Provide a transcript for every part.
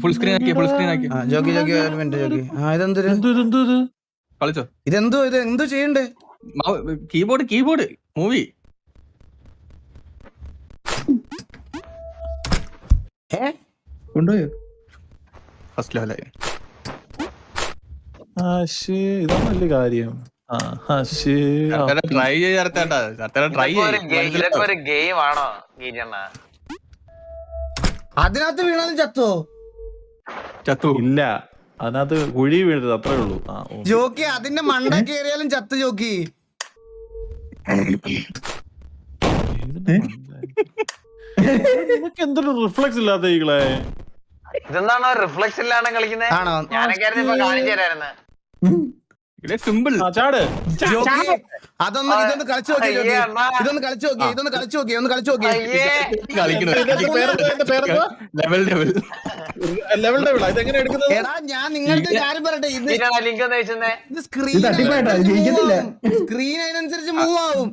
Full screen ആക്കി ജോക്കി ഒരു മിനിറ്റ് ജോക്കി. കളിച്ചോ. ഇതെന്തോ ഇത് എന്തോ ചെയ്യണ്ടേ? Keyboard movie. കൊണ്ടുപോയോ? ഫസ്റ്റ് ലെവലായി. ഇതാണ് വലിയ കാര്യം. ട്രൈ ചെയ്യാത്ത ട്രൈ ഒരു ഗെയിം ആണോ അതിനകത്ത് വീണാലും ചത്തു ഇല്ല, അതിനകത്ത് കുഴി വീഴരുത്, അത്രേ ഉള്ളൂ. ജോക്കി അതിന്റെ മണ്ട കേറിയാലും ചത്ത് ജോക്കി. എന്തൊരു റിഫ്ലക്സ് ഇല്ലാത്ത ഈകളെ. ഇതെന്താണോ റിഫ്ലക്സ് ഇല്ലാണ്ട് കളിക്കുന്നത്? ആണോ? ഞാനൊക്കെ കാണിച്ചു തരായിരുന്നു. സിമ്പിൾ. ചാട്. ഇതൊന്ന് കളിച്ചു നോക്കി ജോക്കി. ഇതൊന്ന് കളിച്ചു നോക്കി. എടാ ഞാൻ നിങ്ങൾക്ക് കാര്യം പറയട്ടെ, ഇത് ലിങ്ക് ഒന്ന് വെച്ചേ. ഇത് സ്ക്രീൻ അതിനനുസരിച്ച് മൂവ് ആവും.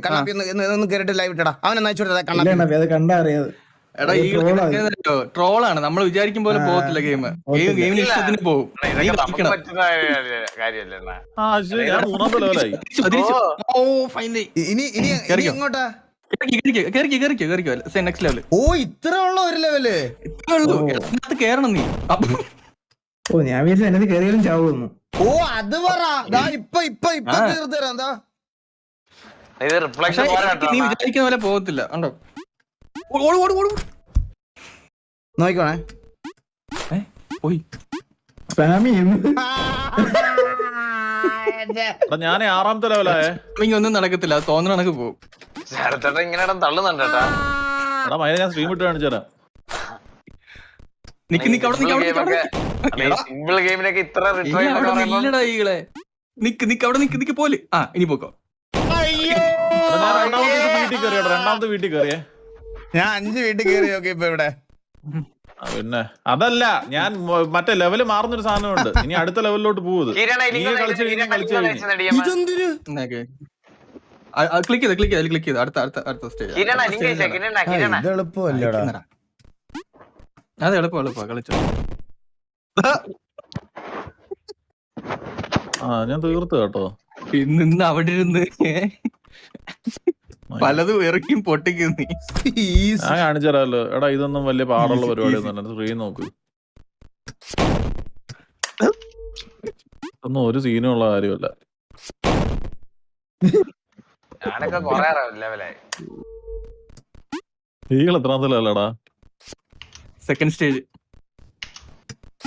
കണ്ണാപ്പി കേറിട്ട് ലൈവ് ഇട്ടടാ. അവനെ കണ്ടറിയാതെ ട്രോളാണ്. നമ്മൾ വിചാരിക്കും പോലെ പോകത്തില്ല ഗെയിമിന് ഇഷ്ടത്തിന് പോകും. ഇങ്ങോട്ടാ. Next level. ഓ ഇത്ര ഉള്ള ഒരു ലെവല് കേറണം നീ. ഓ ഞാൻ വിചാരിച്ചു എന്നെ കയറിയാലും ചാവുന്നു. ഓ അത് പറ. ഇപ്പൊ തീർത്തരാം. എന്താ നീ വിചാരിക്കുന്ന പോലെ പോകത്തില്ല. ഉണ്ടോ? നോക്കണേ. പോയി ഞാൻ 6ാമത്തെ ലെവലായേ. ഒന്നും നടക്കത്തില്ല, തോന്നുന്ന കണക്ക് പോകും. ഇങ്ങനെ തള്ളുന്നുണ്ട് കേട്ടാ. എടാ മൈന, ഞാൻ സ്ട്രീം ഇട്ട് കാണിച്ചു തരാം. സിമ്പിൾ ഗെയിമിനൊക്കെ ഇത്ര നിക്ക് പോലെ. ഇനി പോക്കോ. രണ്ടാമത്തെ വീട്ടിൽ കയറിയേ. ഞാൻ 5 വീട്ടിൽ കയറി നോക്കി ഇപ്പൊ ഇവിടെ. പിന്നെ അതല്ല, ഞാൻ മറ്റേ ലെവല് മാറുന്നൊരു സാധനമുണ്ട്. ഇനി അടുത്ത ലെവലിലോട്ട് പോകുന്നത്. ക്ലിക്ക് ചെയ്ത് അടുത്ത സ്റ്റേജ്. അത് എളുപ്പ കളിച്ചോ. ഞാൻ തീർത്തു കേട്ടോ. നിന്ന് അവിടെ ഇരുന്ന് പലതും ഇറക്കിയും പൊട്ടിക്കും നീ. ഞാൻ കാണിച്ചു തരാമല്ലോ. എടാ ഇതൊന്നും വലിയ പാടുള്ള പരിപാടി ഒന്നും സ്ക്രീൻ നോക്ക്. ഒന്നും ഒരു സീനും ഉള്ള കാര്യമല്ല. ഈകൾ എത്രാമത്തെ ലെവലാടാ? Second stage.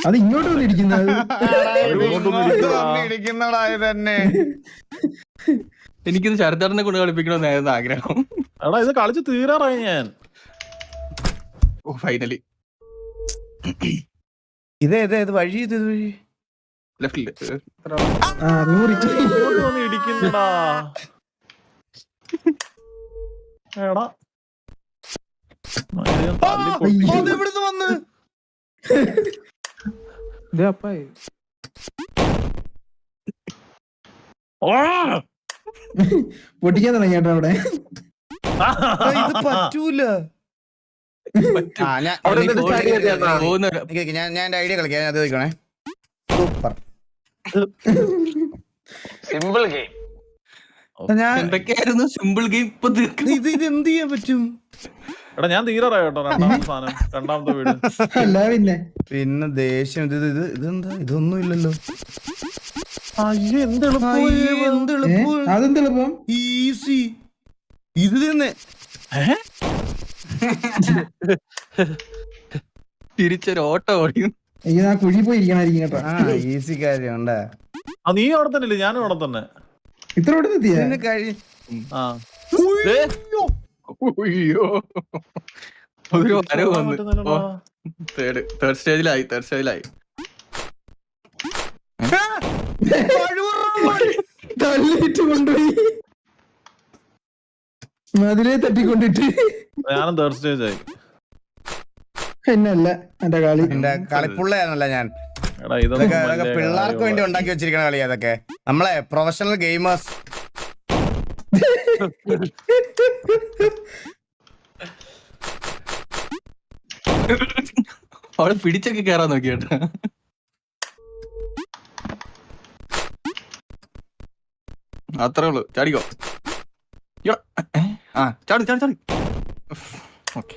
അത് ഇങ്ങോട്ട് തന്നെ. എനിക്കിത് ശരത്തേട്ടനെ കൊണ്ട് കളിപ്പിക്കണമെന്നായിരുന്നു ആഗ്രഹം. എടാ ഇത് കളിച്ച് തീരാറായി ഞാൻ. ഫൈനലി ഇത് വഴി ലെഫ്റ്റില് ഇടിക്കുന്നടാ. എടാ ഇവിടുന്ന് വന്ന് പൊട്ടിക്കാൻ തുടങ്ങി കേട്ടോ അവിടെ. ഇത് പറ്റൂല. ഞാൻ ഐഡിയ കളിക്കാം. അത് ചോദിക്കണേ. Super simple game. എന്തൊക്കെയായിരുന്നു സിമ്പിൾ ഗെയിം. ഇത് എന്ത് ചെയ്യാൻ പറ്റും? എടാ ഞാൻ തീരാറായി കേട്ടോ. രണ്ടാമത്തെ സാധനം, രണ്ടാമത്തെ വീട്. പിന്നെ ദേഷ്യം. ഇതെന്താ? ഇതൊന്നും ഇല്ലല്ലോ. അതെന്തെളുപ്പം. ഈസി. ഇത് തന്നെ തിരിച്ചൊരു ഓട്ടം ഓടിയും. ആ കുഴി പോയി ഇരിക്കണായിരിക്കും കേട്ടോ. ഈസി കാര്യം ഉണ്ടാ. നീ അവിടെ തന്നെ ഇല്ലേ? ഞാനും അവിടെ തന്നെ. ഇത്ര ഇവിടെ എത്തിയ ഒരു വരവ് വന്ന്. തേർഡ് സ്റ്റേജിലായി. തള്ളിയിട്ട് കൊണ്ടുപോയി മതിലെ തട്ടിക്കൊണ്ടിട്ട്. ഞാനും തേർഡ് സ്റ്റേജ് ആയി. എന്നല്ല എന്റെ കളി. എന്റെ കളിപ്പുള്ളയാണല്ല ഞാൻ. പിള്ളേർക്ക് വേണ്ടി ഉണ്ടാക്കി വെച്ചിരിക്കണ കളി അതൊക്കെ. നമ്മളെ പ്രൊഫഷണൽ ഗെയിമേഴ്സ് അവളെ പിടിച്ചൊക്കെ കേറാൻ നോക്കി കേട്ടോ. അത്രേ ഉള്ളു, ചാടിക്കോ. ആ ചാടി ചാടി ചാടി. ഓക്കെ,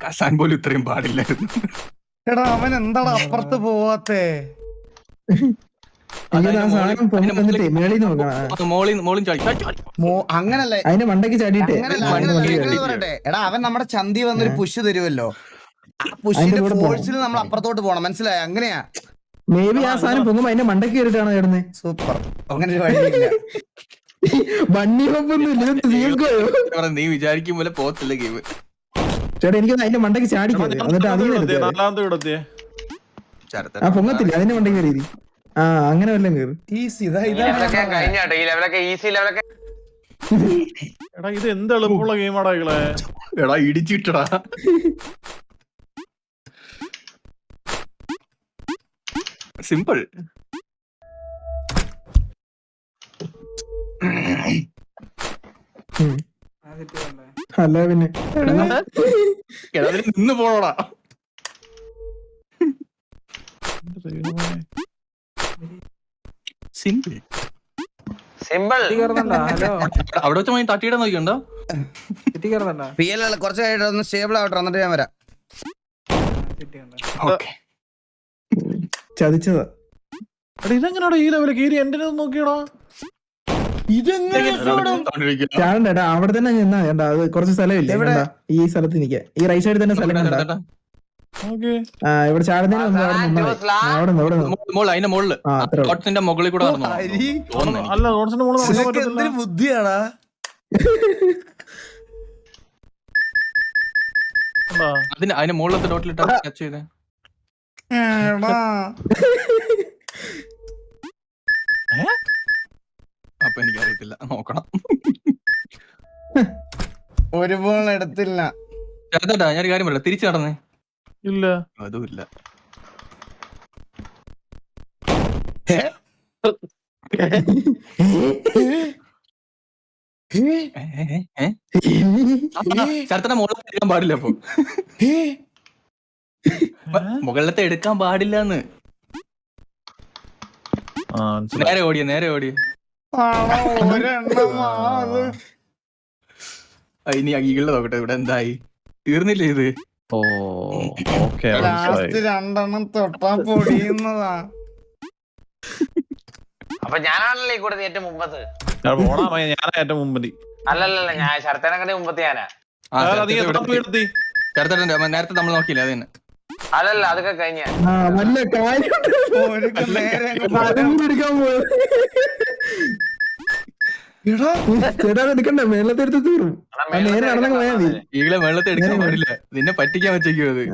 കസാൻ പോലും ഇത്രയും പാടില്ലായിരുന്നു. എടാ അവൻ എന്താടാ അപ്പുറത്ത് പോവാത്തേ? എനിക്ക് ആ സാധനം പൊങ്ങി മേളിൽ നോക്കണം. മോളിൽ ചാടി ചാടി ചാടി. അങ്ങനല്ലേ അതിന്റെ മണ്ടയ്ക്ക് ചാടിയിട്ട് അങ്ങനല്ല പറയട്ടെ. എടാ അവൻ നമ്മുടെ ചന്തി വന്നൊരു പുഷ് തരുമല്ലോ, ആ പുഷിന്റെ ഫോഴ്സിൽ നമ്മൾ അപ്പുറത്തോട്ട് പോണം, മനസ്സിലായ? അങ്ങനെയാ. മേ ബി ആ സാധനം പൊങ്ങുമ്പോ അതിന്റെ മണ്ടയ്ക്ക് കയറിട്ടാണ് കിടന്നത്. സൂപ്പർ. അങ്ങനെ ഒരു വഴിയില്ല. വണ്ടി ഹോപ്പൊന്നും നീ വിചാരിക്കും പോലെ പോത്തില്ല ഗെയിം. ചേട്ടാ എനിക്കൊന്ന് അതിന്റെ മണ്ടയ്ക്ക് ചാടിക്കരുത്, എന്നിട്ട് അതിന് നാലാമത്തെ ഇടത്തെ ആ പൊങ്ങത്തില്ല, അതിന്റെ മണ്ടയ്ക്ക് കയറി. ആ അങ്ങനെ വല്ലതും കയറി. ഈസി. കഴിഞ്ഞാട്ടോ ഈ ലെവലൊക്കെ, ഈസി ലെവലൊക്കെ. എടാ ഇത് എന്ത് എളുപ്പമുള്ള ഗെയിമാടാ ഇകളെ. എടാ ഇടിച്ചിട്ടടാ. സിമ്പിൾ. അല്ല പിന്നെ നിന്ന് പോണോടാ. Simple simple. അവിടെ വെച്ച് തട്ടിയിടാൻ നോക്കിയുണ്ടോ? കുറച്ച് കഴിഞ്ഞിട്ട് ഒന്ന് സ്റ്റേബിൾ ആവട്ടെ, എന്നിട്ട് ഞാൻ വരാം. ഓക്കെ, ചതിച്ചതാ. ഇതെങ്ങനെയാടാ ഈ ലെവലിൽ കയറി? എന്റെ നോക്കിയടാ. ചാടണ്ടേട്ടാ, അവിടെ തന്നെ നിന്നാ ചേട്ടാ. അത് കുറച്ച് സ്ഥലമില്ലേ ഈ സ്ഥലത്ത് നിൽക്കുക. ഈ റൈറ്റ് സൈഡിൽ തന്നെ സ്ഥലം കണ്ടാ. ആ ഇവിടെ ചാടുന്നതിന് മുമ്പ് അവിടെ നിന്നാ അവിടെ നിന്ന് അതിന്റെ മുകളില് ഡോട്ട്സിന്റെ മുകളിൽ കൂടെ അല്ല റോഡ്സിന്റെ മുകളിൽ എന്തൊരു ബുദ്ധിയാടാ. അതിന്റെ മുകളിലത്തെ ഡോട്ടിലിട്ട് ടച്ച് ചെയ്തേ. അപ്പൊ എനിക്കറിയത്തില്ല, നോക്കണം. ഒരു ബോൾ എടുത്തില്ല. ചേട്ടാ ഞാനൊരു കാര്യം പറയാം, തിരിച്ചു നടന്നേ. ഇല്ല അതും ഇല്ല. ചേട്ടന്റെ മുകളിലത്തെ എടുക്കാൻ പാടില്ല. അപ്പൊ മുകളിലത്തെ എടുക്കാൻ പാടില്ലെന്ന്. നേരെ ഓടിയ ഇനി ഈകളെ നോക്കട്ടെ, ഇവിടെ എന്തായി? തീർന്നില്ലേ ഇത്? ഓ ഓക്കെ. രണ്ടെണ്ണം തൊട്ടാ പൊടിയുന്നതാ. അപ്പൊ ഞാനാണല്ലോ ഈ കൂടെ ഏറ്റവും മുമ്പത്ത്. ഞാനാ ഏറ്റവും മുമ്പതി. അല്ലല്ല, ഞാൻ ശരത്തേനെ മുമ്പത്ത് ഞാനാ. നേരത്തെ നമ്മൾ നോക്കിയില്ല, അത് തന്നെ. അല്ലല്ല, അതൊക്കെ കഴിഞ്ഞ ചേട്ടാ എടുക്കണ്ട, മേളത്തെ എടുത്ത് തീറും. നേരെ നടന്നു പോയാ മതി. ഈകളെ വെള്ളത്തെ എടുക്കാൻ പാടില്ല, നിന്നെ പറ്റിക്കാൻ വെച്ചേക്കും അത്.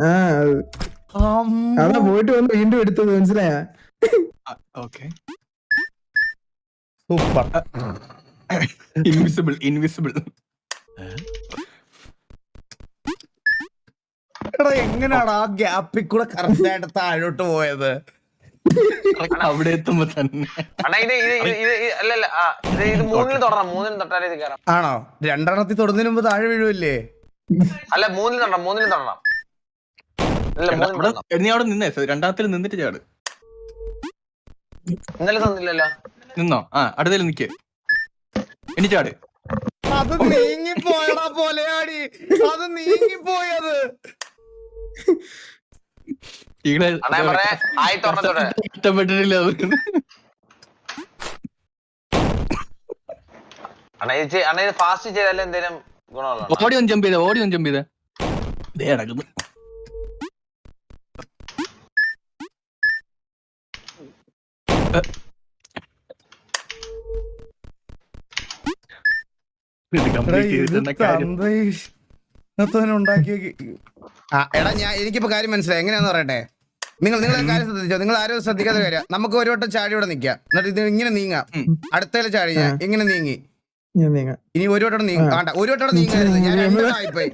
അതാ പോയിട്ട് വന്ന് വീണ്ടും എടുത്തത്, മനസ്സിലായ? Okay, super. ഇൻവിസിബിൾ. എടാ എങ്ങനെയാണ് ആ ഗ്യാപ്പിൽ കൂടെ കറക്റ്റ് ആയിട്ട് താഴോട്ട് പോയത്? അവിടെ എത്തുമ്പോ തന്നെ. അല്ലല്ല, ഇത് മൂന്നിൽ തൊടണം, മൂന്നിൽ തൊട്ടാലേ ഇത് കയറാം. ആണോ? രണ്ടെണ്ണത്തിൽ തൊടുന്നതിന് മുമ്പ് താഴെ വീഴുമല്ലേ? അല്ല, മൂന്നിൽ തൊടണം. നീ അവിടെ നിന്നേ, രണ്ടാമത്തിൽ നിന്നിട്ട് ചാട്. ഇന്നലെ തന്നില്ലല്ലോ. നിന്നോ? ആ അടുത്തേലും നിക്ക്, ഇനി ചാട്. അത് നീങ്ങിപ്പോയടാ പോലെയാടി, അത് നീങ്ങിപ്പോയത്. ഇഷ്ടപ്പെട്ടിട്ടില്ല. ഫാസ്റ്റ് ചെയ്താലും എന്തേലും ഗുണമുള്ള? ഓടി ഒന്ന് ജമ്പ് ചെയ്തേ. ദേ നടക്കുന്നു. എടാ എനിക്കിപ്പോ കാര്യം മനസ്സിലായി, എങ്ങനെയാന്ന് പറയട്ടെ. നിങ്ങൾ കാര്യം ശ്രദ്ധിച്ചോ, നിങ്ങൾ ആരും ശ്രദ്ധിക്കാത്ത കാര്യം. നമുക്ക് ഒരു വട്ടം ചാടി ഇവിടെ നിക്കാം, എന്നിട്ട് ഇത് ഇങ്ങനെ നീങ്ങാം. അടുത്തേലെ ചാടി ഞാൻ ഇങ്ങനെ നീങ്ങി, ഇനി ഒരു വട്ടം നീങ്ങാം. ഒരു വട്ടം നീങ്ങായിരുന്നു, ഞാൻ രണ്ടെണ്ണമായിപ്പോയി.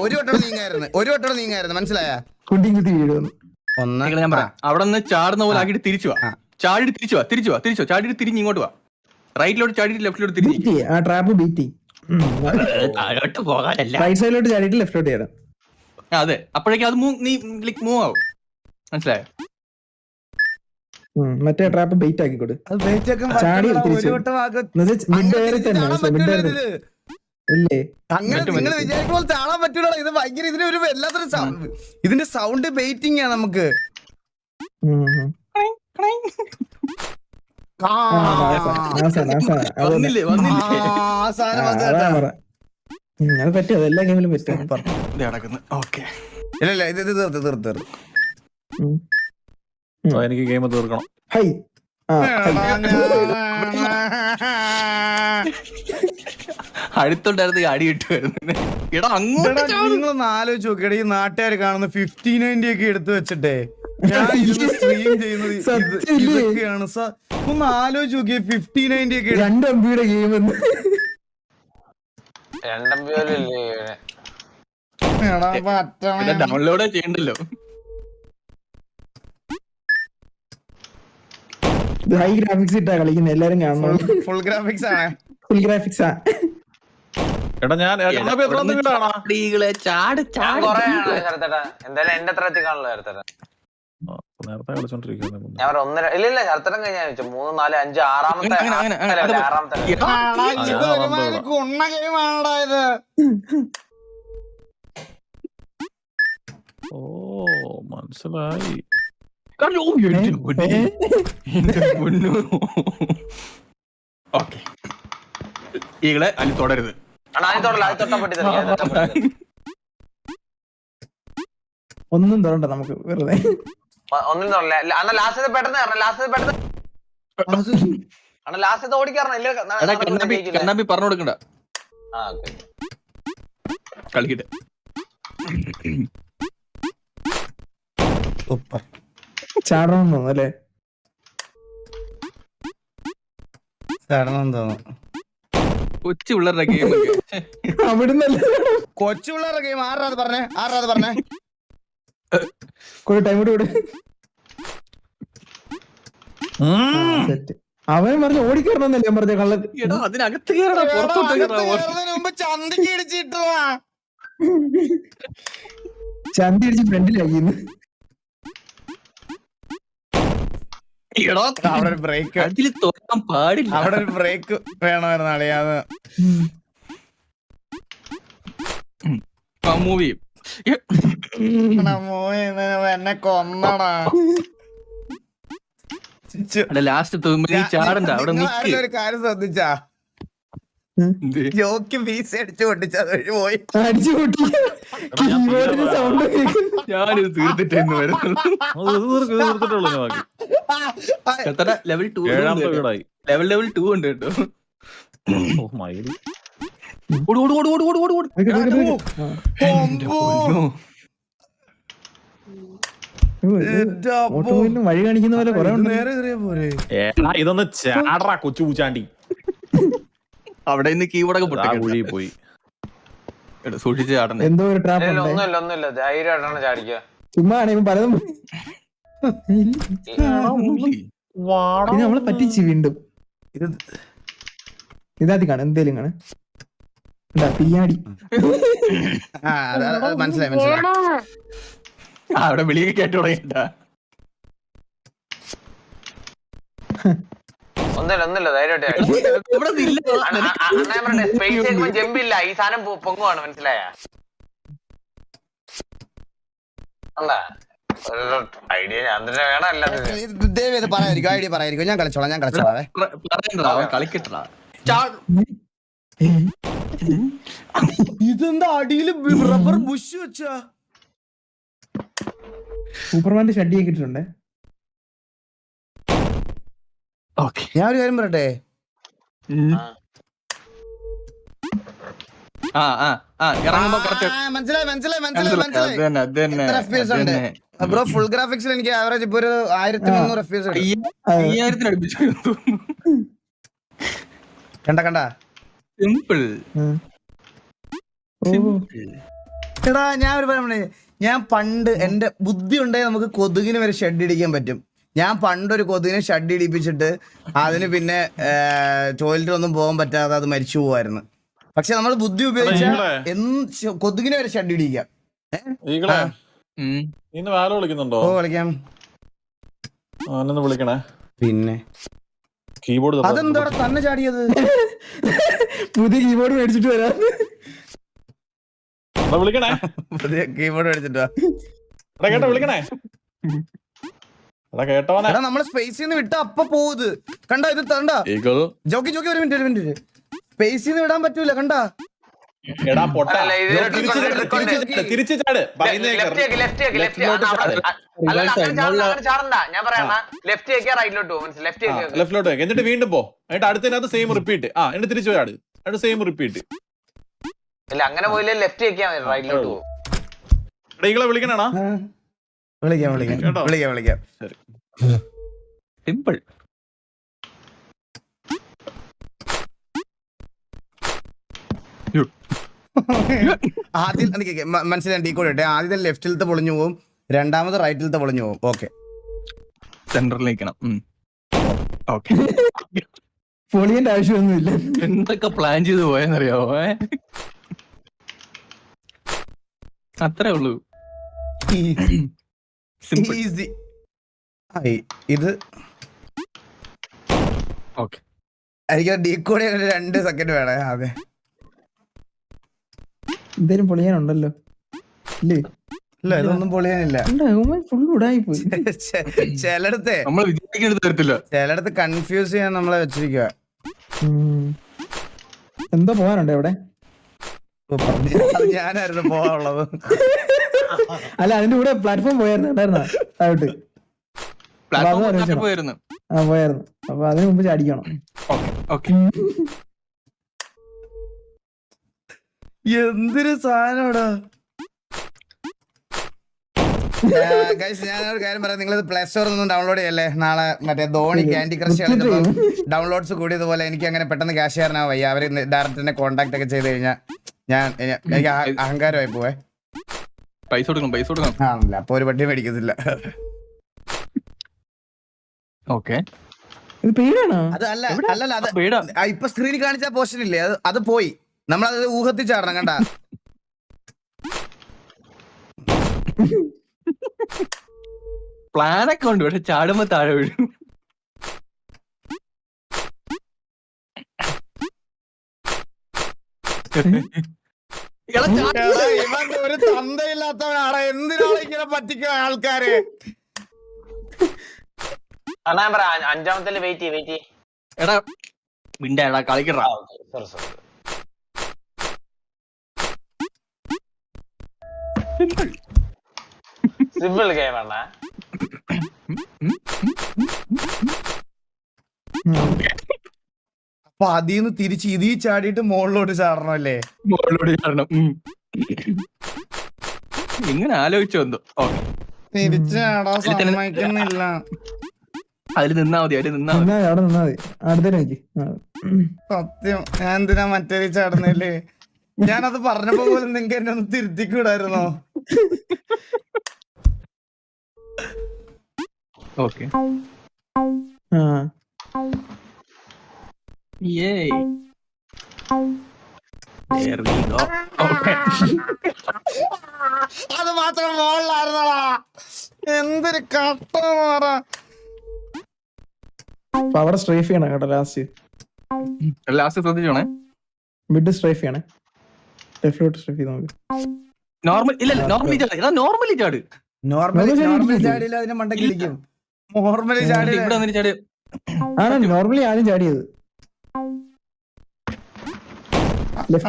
ഒരു വട്ടം നീങ്ങായിരുന്നു, മനസ്സിലായ? ഒന്ന് ഞാൻ പറയാം അവിടെ നിന്ന് ചാടുന്ന പോലെ ആക്കിയിട്ട് തിരിച്ചു വാ ആ. ചാടിയിട്ട് തിരിച്ചു വാ ചാടിയിട്ട് തിരിഞ്ഞ് ഇങ്ങോട്ട് വാ റൈറ്റിലോട്ട് ചാടിയിട്ട് ലെഫ്റ്റിലോട്ട് തിരിഞ്ഞ് ബീറ്റ് ആ ട്രാപ്പ് ബീറ്റ് താഴോട്ട് പോകാനല്ല റൈറ്റ് സൈഡിലോട്ട് ചാടിയിട്ട് ലെഫ്റ്റിലോട്ട് ചെയ്യണം. അതെ അപ്പോഴേക്കും അത് നീ മൂവ് ആവും മനസ്സിലായോ മറ്റേ ട്രാപ്പ് ബെയിറ്റ് ആക്കിക്കൊടു. അത് ബേച്ചൊക്കെ ചാടി പറ്റൂടാ, തിരിച്ച്. ഒരു വട്ടം ആക്ക്. മിഡ് എയറിൽ തന്നെ ചാടാൻ മിഡ് പറ്റൂല എയറിൽ ഇതില്. ഇല്ലേ അങ്ങനെ പറ്റും, നിങ്ങൾ പറ്റും. വിചാരിക്കുമ്പോൾ ചാടാൻ പറ്റൂടാ. ഇത് ഭയങ്കര ഇതിനൊരു വല്ലാത്തൊരു സൗണ്ട്. ഇതിന്റെ സൗണ്ട് ബെയിറ്റിംഗ് ആ നമുക്ക്. ആ, വന്നില്ലേ ആ സാധനം വന്ന് കേട്ടോ. അത് പറ്റും, അതെല്ലാ ഗെയിമിലും പറ്റും. ഓക്കെ ഇല്ല ഇത് തീർത്ത് എനിക്ക് ഗെയിം തീർക്കണം. ഹൈ ആ അടുത്തുണ്ടായിരുന്നു അടി കിട്ടുമായിരുന്നു എടാ അങ്ങോട്ട് നിങ്ങളൊന്ന് ആലോചിച്ച് നോക്കിയട ഈ നാട്ടുകാർ കാണുന്ന 50-90 ഒക്കെ എടുത്തു വെച്ചിട്ടേ ഞാൻ സ്ട്രീം ചെയ്യുന്നത് സത്യമില്ലേ? ഇതൊക്കെയാണ് ഒന്ന് ആലോചിച്ച് നോക്കിയ 50-90 ഒക്കെ 2 MB ഗെയിം ഡൗൺലോഡ് ചെയ്യണ്ടല്ലോ ഹൈ ഗ്രാഫിക്സ് ഇട്ടാ കളിക്കുന്നത്, എല്ലാരും കാണണം. ഫുൾ ഗ്രാഫിക്സ് ആണ്. ഫുൾ ഗ്രാഫിക്സ് ആ. എടാ ഞാൻ എത്ര വീടാണോ എന്തായാലും എന്റെ അത്ര എത്തിക്കാണല്ലോ ശരത്തേട്ടാ. നേരത്തെ കളിച്ചോണ്ടിരിക്കുന്നു. ഞാൻ ഒരു ഒന്നര ഇല്ല ശരത്തേട്ടൻ കഴിഞ്ഞാൽ 3, 4, 5 ആറാമത്തെ ആറാമത്തെ ഇത് ഒരുമാതിരി കുണ്ണ ഗെയിമാണടാ ഇത്. ഓ മനസ്സിലായി. ഓക്കെ ഈകളെ അതിൽ തുടരുത് ഒന്നും തൊടണ്ട നമുക്ക് വെറുതെ. ഒന്നും തൊടല്ല അണ്ണ ലാസ്റ്റ് പെട്ടെന്ന് അണ്ണ ലാസ്റ്റ് ഓടിക്കാറണം ഇല്ല കണ്ണാപ്പി പറഞ്ഞു കൊടുക്കണ്ട ആ ഓക്കെ കളിക്കട്ടെ ചാടണം തോന്നുന്നു അല്ലേ? തോന്നുന്നു കൊച്ചു പിള്ളേരുടെ ഗെയിം അവിടുന്നല്ല കൊച്ചു പിള്ളേരുടെ ഗെയിം. ആരാത് പറഞ്ഞേ ടൈം കൂടെ സെറ്റ്. അവൻ പറഞ്ഞു ഓടിക്കറണമെന്നല്ലേ ഞാൻ പറഞ്ഞ കള്ളൻ. എടാ അതിനകത്ത് കേറടാ പുറത്തോട്ട് കേറാ മുമ്പ് ചന്തിക്ക് ഇടിച്ചിട്ടുവാ. ചന്തി അടിച്ച് ഫ്രണ്ടിലാക്കിന്ന്. എടാ അവിടെ ഒരു ബ്രേക്ക് അതിൽ തുറക്കാൻ പാടില്ല അവിടെ ഒരു ബ്രേക്ക് വേണമായിരുന്നു അളിയാന്ന്. മൂവി എന്നെ കൊന്നടാ. ലാസ്റ്റ് ചാടണ്ട അവിടെ നിക്ക് ഒരു കാര്യം ശ്രദ്ധിച്ചാ ജോക്ക് വീസ അടിച്ചു പൊട്ടിച്ച പോയി. അടിച്ചു കൂട്ടി കീബോർഡിന് സൗണ്ട് ഞാനിത് തീർത്തിട്ടേന്ന് വരുന്നുള്ളൂ ലെവൽ 2 ഏഴാമത്തെ വീടായി. ലെവൽ 2 ഉണ്ട് കേട്ടോ ഓ മയില്. വഴി കാണിക്കുന്ന പോലെ കൊറേ ഉണ്ട്. നേരെ കയറിയ പോരെ. ഇതൊന്ന് ചാടറാ കൊച്ചു പൂച്ചാണ്ടി. അവിടെ നിന്ന് കീബോർഡൊക്കെ ആ പൊട്ടി കുഴി പോയി. സൂക്ഷിച്ച് ചാടണ്ടേ എന്തോ ഒരു ട്രാപ്പ് ഉണ്ട്. ഒന്നുമില്ല ധൈര്യമായിട്ടാണ് ചാടിക്കുക. ചുമ്മാ ആണെങ്കിൽ പലതും പിന്നെ നമ്മളെ പറ്റിച്ച് വീണ്ടും. ഇതാത്തി കാണും എന്തേലും കാണും പിയാടി. മനസ്സിലായി അവിടെ വെളിയൊക്കെ കേട്ടു തുടങ്ങിട്ട ഒന്നുമില്ല ധൈര്യമായിട്ട് ജമ്പില്ല ഈ സാധനം പൊങ്ങുവാണ് മനസ്സിലായ ഐഡിയ ഞാൻ തന്നെ വേണം അല്ലാതെ ദേവി പറയായിരിക്കും ഐഡിയ പറയായിരിക്കും. ഞാൻ കളിച്ചോളാം കളിക്കട്ടാ ഇതെന്താ അടിയില് റബ്ബർ ബുഷ് വെച്ചാ. സൂപ്പർമാന്റെ ഷഡ്ഡിയൊക്കെ ഇട്ടിട്ടുണ്ട്. ഞാൻ ഒരു കാര്യം പറയട്ടെ, ബ്രോ ഫുൾ ഗ്രാഫിക്സിൽ എനിക്ക് ആവറേജ് ഇപ്പൊ ഒരു 1300 FPS കണ്ട സിമ്പിൾ എടാ ഞാൻ ഒരു പറയാൻ ഞാൻ പണ്ട് എന്റെ ബുദ്ധി ഉണ്ടെങ്കിൽ നമുക്ക് കൊതുകിന് വരെ ഷെഡ് ഇടിക്കാൻ പറ്റും. ഞാൻ പണ്ടൊരു കൊതുകിനെ ഷെഡ് ഇടിപ്പിച്ചിട്ട് അതിന് പിന്നെ ടോയ്ലറ്റിലൊന്നും പോകാൻ പറ്റാതെ അത് മരിച്ചു പോവായിരുന്നു. പക്ഷെ നമ്മൾ ബുദ്ധി ഉപയോഗിച്ചാൽ കൊതുകിനെ വരെ ഷെഡ് ഇടിക്കാം. വിളിക്കുന്നുണ്ടോ? ഓ വിളിക്കാം. വിളിക്കണേ. പിന്നെ കീബോർഡ് അതെന്താ തന്നെ ചാടിയത്? പുതിയ കീബോർഡ് മേടിച്ചിട്ട് വരാം. വിളിക്കണേ. പുതിയ കീബോർഡ് മേടിച്ചിട്ടാ കേട്ടോ വിളിക്കണേ. കേട്ടോനെ നമ്മള് സ്പേസിൽ നിന്ന് വിട്ട അപ്പൊ പോവുത്. കണ്ട ഇത് കണ്ടാ ജോക്കി ഒരു മിനിറ്റ് സ്പേസിൽ നിന്ന് വിടാൻ പറ്റൂല. കണ്ടാ തിരിച്ചു ചാട്. ലെഫ്റ്റിലോട്ട് എന്നിട്ട് വീണ്ടും പോ. എന്നിട്ട് അടുത്തതിനകത്ത് സെയിം റിപ്പീറ്റ്. എന്നിട്ട് തിരിച്ചു ചാട്. എന്നിട്ട് സെയിം റിപ്പീറ്റ്. അങ്ങനെ പോയില്ലേ ലെഫ്റ്റ് വെക്കാൻ റൈറ്റിലോട്ട് പോകും. വിളിക്കണേടാ. വിളിക്കാം. സിമ്പിൾ. ആദ്യം മനസ്സിലായി ഡീകോഡ് ഇട്ടെ. ആദ്യത്തെ ലെഫ്റ്റിലത്തെ പൊളിഞ്ഞു പോകും, രണ്ടാമത് റൈറ്റിലത്തെ പൊളിഞ്ഞു പോകും. ഓക്കെ സെന്ററിലേക്കണം. ഓക്കെ പൊളിയന്റെ ആവശ്യമൊന്നുമില്ല. എന്തൊക്കെ പ്ലാൻ ചെയ്ത് പോയെന്നറിയാവോ? അത്രേ ഉള്ളൂ. ഈസി. ഇത് ഓക്കെ എനിക്ക് ഡീകോഡ് 2 സെക്കൻഡ് വേണേ. അതെ എന്തേലും പൊളിയാനുണ്ടല്ലോ ഇല്ലേ? ഇല്ല ഇതൊന്നും പൊളിയാനില്ല. ഫുൾ ഉടായി പോയി. ചിലടത്തെ നമ്മൾ വിചാരിക്കുന്നത് തരത്തില്ല. ചിലടത്ത് കൺഫ്യൂസ് ചെയ്യാൻ നമ്മളെ വെച്ചിരിക്കുക. എന്തോ പോകാനുണ്ടോ ഇവിടെ? ഞാനായിരുന്നു പോകാനുള്ളത്. അല്ല അതിന്റെ കൂടെ പ്ലാറ്റ്ഫോം പോയായിരുന്നു. താഴോട്ട് പോയിരുന്നു. പോയായിരുന്നു. അപ്പൊ അതിന് മുമ്പ് ചാടിക്കണം. എന്തൊരു സാധനോടാ. ഞാനൊരു കാര്യം പറയാം. നിങ്ങളിത് പ്ലേ സ്റ്റോറിൽ നിന്നും ഡൗൺലോഡ് ചെയ്യല്ലേ. നാളെ മറ്റേ ധോണി ക്യാൻഡി ക്രഷ് കളിച്ചപ്പോൾ ഡൗൺലോഡ്സ് കൂടിയതുപോലെ എനിക്ക് അങ്ങനെ പെട്ടെന്ന് ക്യാഷ് ചെയ്യാനാ വയ്യ. അവര് ഡയറക്ടറിനെ കോൺടാക്ട് ഒക്കെ ചെയ്ത് കഴിഞ്ഞാൽ എനിക്ക് അഹങ്കാരമായി പോവേ. പൈസ കൊടുക്കണം. ആണല്ലേ, അപ്പൊ ഒരു പട്ടി മേടിക്കത്തില്ല. ഓക്കെ അത് അല്ലല്ല അത് ഇപ്പൊ സ്ക്രീനിൽ കാണിച്ച പോർഷൻ ഇല്ലേ, അത് പോയി. നമ്മളത് ഊഹത്തിൽ ചാടണം. കണ്ട പ്ലാനൊക്കെ ഉണ്ട്, പക്ഷെ ചാടുമ്പോ താഴെ വീഴും. ഒരു തന്തയില്ലാത്തവനാണ്. എന്തിനാണ് ഇങ്ങനെ പറ്റിക്കുക ആൾക്കാര്? അഞ്ചാമത്തെ വെയിറ്റ് എടാ മിണ്ടാ കളിക്കടാ. സിമ്പിൾ ഗെയിം ആണ്. അപ്പൊ അതിന്ന് തിരിച്ച് ഇതീ ചാടിയിട്ട് മുകളിലോട്ട് ചാടണം അല്ലേ? മുകളിലോട്ട് ചാടണം. ഇങ്ങനെ ആലോചിച്ചു വന്നു. തിരിച്ച് ചാടാൻ സമ്മതിക്കുന്നില്ല. അതിൽ നിന്നാ മതി. അവിടെ നിന്നാ മതി. അടുത്തേക്ക് സത്യം. ഞാൻ എന്തിനാ മറ്റേ ചാടുന്നില്ലേ? ഞാനത് പറഞ്ഞപ്പോ പോലും നിങ്ങൾക്ക് എന്നെ ഒന്ന് തിരുത്തിക്കൂടായിരുന്നോ? ഓക്കെ അത് മാത്രം മുകളിലായിരുന്നടാ. എന്തൊരു കട്ട മാറ. അവിടെ സ്ട്രൈഫ് ചെയ്യണം കേട്ടോ. ലാസ്റ്റ് ശ്രദ്ധിച്ചോണേ. മിഡ് സ്ട്രൈഫ് ചെയ്യണേ. ലെഫ്റ്റിലോട്ട് സ്ട്രൈഫ് ചെയ്ത് നോക്ക്. നോർമലി ചാട്. നോർമലി ചാടിയില്ല, അതിനെ മണ്ടയ്ക്ക് ഇടിക്കും. നോർമലി ചാടി ഇവിടെ വന്നിട്ട് ചാടി. ആണ് നോർമലി ആദ്യം ചാടിയത്.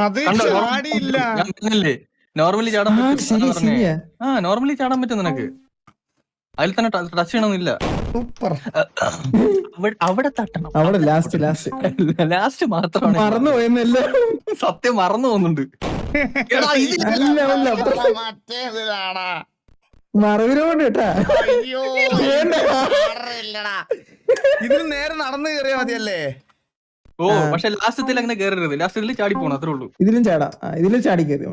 അത് ചാടിയില്ല. ഞാൻ പറഞ്ഞില്ലേ നോർമലി ചാടാൻ പറ്റും. നോർമലി ചാടാൻ പറ്റും നിനക്ക്. അതിൽ തന്നെ ടച്ച് ചെയ്യണമെന്നില്ല. അവിടെ തട്ടണം. അവിടെ ലാസ്റ്റ് മാത്രമാണ് മറന്നു പോയെന്നല്ല. സത്യം മറന്നു പോകുന്നുണ്ട്. മറവിനോണ്ട് കേട്ടാ. ഇതിന് നേരെ നടന്നു കയറിയാ മതിയല്ലേ? പക്ഷെ ലാസ്റ്റത്തിൽ അങ്ങനെ കയറരുത്. ലാസ്റ്റത്തിൽ ചാടി പോണം, അത്രേ ഉള്ളൂ. ഇതിലും ചാടാം. ഇതിലും ചാടി കയറി.